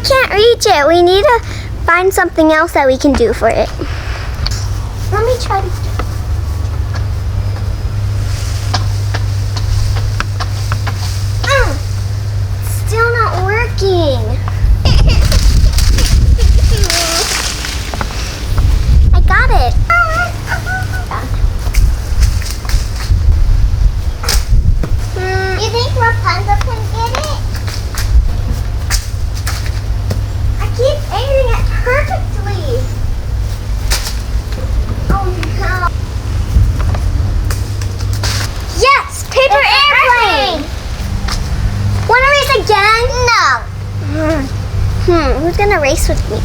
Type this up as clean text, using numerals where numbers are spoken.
can't reach it. We need to find something else that we can do for it. Let me try to... Still not working. I got it. You think Rapunzel can get it? I keep aiming it perfectly. Oh no. Yes, paper airplane. Want to race again? No. Who's gonna race with me?